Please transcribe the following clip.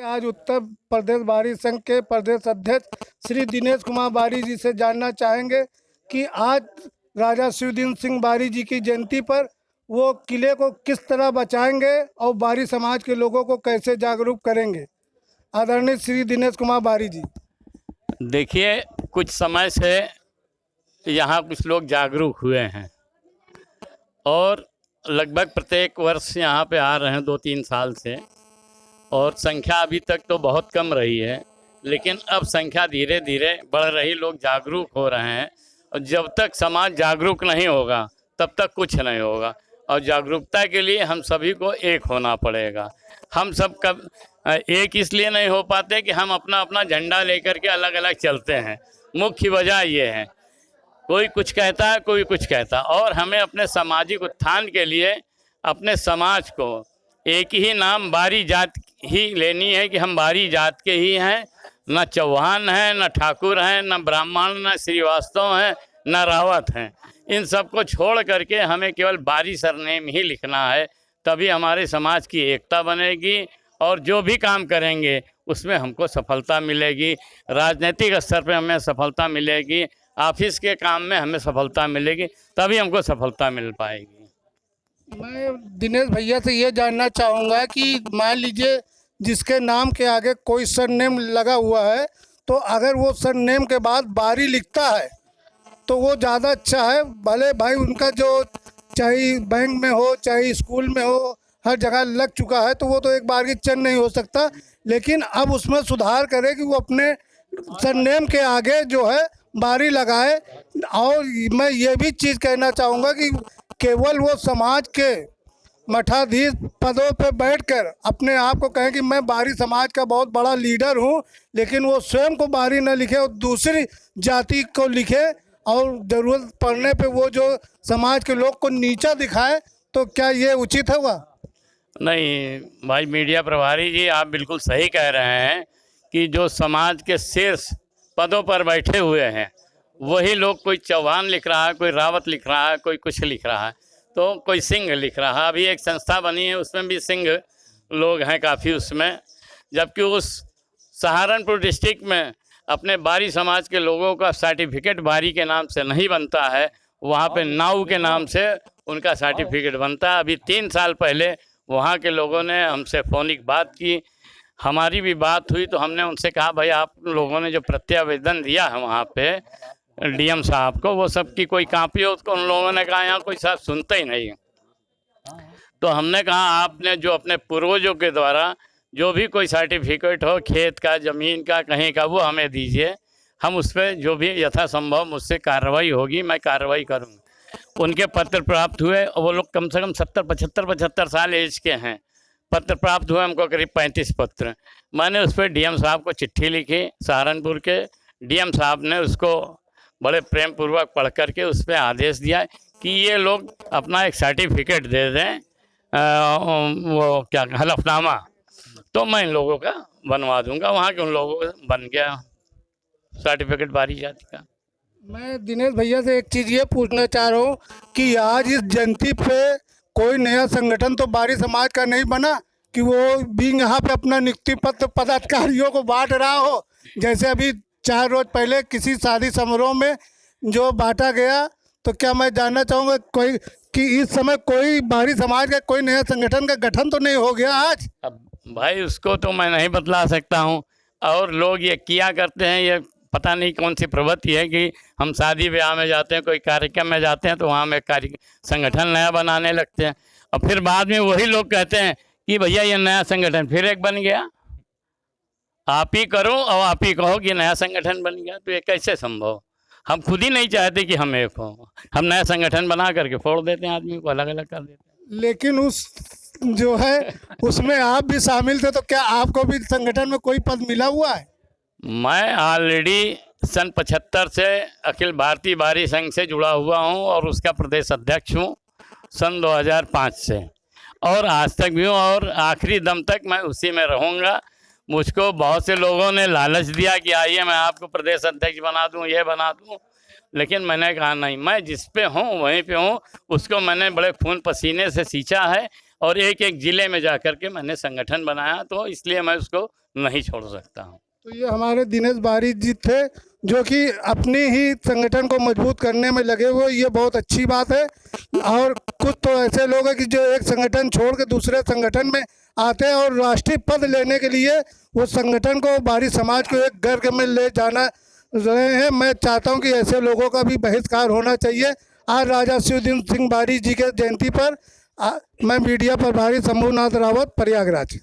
आज उत्तर प्रदेश बारी संघ के प्रदेश अध्यक्ष श्री दिनेश कुमार बारी जी से जानना चाहेंगे कि आज राजा शिवदीन सिंह बारी जी की जयंती पर वो किले को किस तरह बचाएंगे और बारी समाज के लोगों को कैसे जागरूक करेंगे। आदरणीय श्री दिनेश कुमार बारी जी। देखिए, कुछ समय से यहाँ कुछ लोग जागरूक हुए हैं और लगभग प्रत्येक वर्ष यहाँ पे आ रहे हैं 2-3 साल से, और संख्या अभी तक तो बहुत कम रही है, लेकिन अब संख्या धीरे धीरे बढ़ रही, लोग जागरूक हो रहे हैं। और जब तक समाज जागरूक नहीं होगा तब तक कुछ नहीं होगा, और जागरूकता के लिए हम सभी को एक होना पड़ेगा। हम सब कब एक इसलिए नहीं हो पाते कि हम अपना अपना झंडा लेकर के अलग अलग चलते हैं। मुख्य वजह ये है, कोई कुछ कहता है, कोई कुछ कहता है, और हमें अपने सामाजिक उत्थान के लिए अपने समाज को एक ही नाम बारी जात ही लेनी है कि हम बारी जात के ही हैं। न चौहान हैं, न ठाकुर हैं, न ब्राह्मण, न श्रीवास्तव हैं, न रावत हैं। इन सब को छोड़ करके हमें केवल बारी सरनेम ही लिखना है, तभी हमारे समाज की एकता बनेगी और जो भी काम करेंगे उसमें हमको सफलता मिलेगी। राजनीतिक स्तर पर हमें सफलता मिलेगी, ऑफिस के काम में हमें सफलता मिलेगी, तभी हमको सफलता मिल पाएगी। मैं दिनेश भैया से ये जानना चाहूँगा कि मान लीजिए जिसके नाम के आगे कोई सरनेम लगा हुआ है, तो अगर वो सरनेम के बाद बारी लिखता है तो वो ज़्यादा अच्छा है। भले भाई उनका जो चाहे बैंक में हो चाहे स्कूल में हो, हर जगह लग चुका है, तो वो तो एक बार की चंद नहीं हो सकता, लेकिन अब उसमें सुधार करे कि वो अपने सरनेम के आगे जो है बारी लगाए। और मैं ये भी चीज़ कहना चाहूँगा कि केवल वो समाज के मठाधीश पदों पे बैठकर अपने आप को कहें कि मैं बारी समाज का बहुत बड़ा लीडर हूँ, लेकिन वो स्वयं को बारी न लिखे और दूसरी जाति को लिखे, और ज़रूरत पड़ने पे वो जो समाज के लोग को नीचा दिखाए, तो क्या ये उचित होगा? नहीं भाई मीडिया प्रभारी जी, आप बिल्कुल सही कह रहे हैं कि जो समाज के शीर्ष पदों पर बैठे हुए हैं वही लोग, कोई चौहान लिख रहा है, कोई रावत लिख रहा है, कोई कुछ लिख रहा है, तो कोई सिंह लिख रहा है। अभी एक संस्था बनी है, उसमें भी सिंह लोग हैं काफ़ी उसमें, जबकि उस सहारनपुर डिस्ट्रिक्ट में अपने बारी समाज के लोगों का सर्टिफिकेट बारी के नाम से नहीं बनता है, वहाँ पे नाऊ के नाम से उनका सर्टिफिकेट बनता है। अभी 3 साल पहले वहाँ के लोगों ने हमसे फ़ोनिक बात की, हमारी भी बात हुई, तो हमने उनसे कहा भाई आप लोगों ने जो प्रत्यावेदन दिया है वहाँ पे डीएम साहब को, वो सब की कोई कापी हो, उसको उन लोगों ने कहा यहाँ कोई साहब सुनता ही नहीं। तो हमने कहा आपने जो अपने पूर्वजों के द्वारा जो भी कोई सर्टिफिकेट हो, खेत का, ज़मीन का, कहीं का, वो हमें दीजिए, हम उस पर जो भी यथासंभव मुझसे कार्रवाई होगी मैं कार्रवाई करूँगा। उनके पत्र प्राप्त हुए, और वो लोग कम से कम 70-75 साल एज के हैं। पत्र प्राप्त हुए हमको करीब 35 पत्र। मैंने उस पर डीएम साहब को चिट्ठी लिखी, सहारनपुर के डीएम साहब ने उसको बड़े प्रेम पूर्वक पढ़ करके उस पर आदेश दिया कि ये लोग अपना एक सर्टिफिकेट दे दें, वो क्या हलफनामा, तो मैं इन लोगों का बनवा दूंगा। वहाँ के उन लोगों का बन गया सर्टिफिकेट बारी जाति का। मैं दिनेश भैया से एक चीज़ ये पूछना चाह रहा हूँ कि आज इस जयंती पे कोई नया संगठन तो बारी समाज का नहीं बना कि वो भी यहाँ पे अपना नियुक्ति पत्र पदाधिकारियों को बांट रहा हो, जैसे अभी 4 रोज पहले किसी शादी समारोह में जो बांटा गया। तो क्या मैं जानना चाहूँगा कोई कि इस समय कोई बारी समाज का कोई नया संगठन का गठन तो नहीं हो गया आज? अब भाई उसको तो मैं नहीं बतला सकता हूँ, और लोग ये किया करते हैं, ये पता नहीं कौन सी प्रवृत्ति है कि हम शादी ब्याह में जाते हैं, कोई कार्यक्रम में जाते हैं, तो वहाँ में संगठन नया बनाने लगते हैं, और फिर बाद में वही लोग कहते हैं कि भैया ये नया संगठन फिर एक बन गया। आप ही करो और आप ही कहो कि नया संगठन बन गया, तो ये कैसे संभव? हम खुद ही नहीं चाहते कि हम एक हो, हम नया संगठन बना करके फोड़ देते हैं, आदमी को अलग अलग कर देते हैं। लेकिन उस जो है उसमें आप भी शामिल थे, तो क्या आपको भी संगठन में कोई पद मिला हुआ है? मैं ऑलरेडी सन 75 से अखिल भारतीय बारी संघ से जुड़ा हुआ हूं और उसका प्रदेश अध्यक्ष हूं सन 2005 से, और आज तक भी हूँ, और आखिरी दम तक मैं उसी में रहूँगा। मुझको बहुत से लोगों ने लालच दिया कि आइए मैं आपको प्रदेश अध्यक्ष बना दूं, ये बना दूं, लेकिन मैंने कहा नहीं, मैं जिस पे हूँ वहीं पे हूँ। उसको मैंने बड़े खून पसीने से सींचा है और एक एक ज़िले में जा कर के मैंने संगठन बनाया, तो इसलिए मैं उसको नहीं छोड़ सकता हूँ। तो ये हमारे दिनेश बारी जी थे जो कि अपनी ही संगठन को मजबूत करने में लगे हुए, ये बहुत अच्छी बात है। और कुछ तो ऐसे लोग हैं कि जो एक संगठन छोड़ के दूसरे संगठन में आते हैं और राष्ट्रीय पद लेने के लिए वो संगठन को, बारी समाज को एक गर्ग में ले जाना रहे हैं। मैं चाहता हूं कि ऐसे लोगों का भी बहिष्कार होना चाहिए। आज राजा शिवदीन सिंह बारी जी के जयंती पर मैं मीडिया प्रभारी शंभूनाथ रावत, प्रयागराज।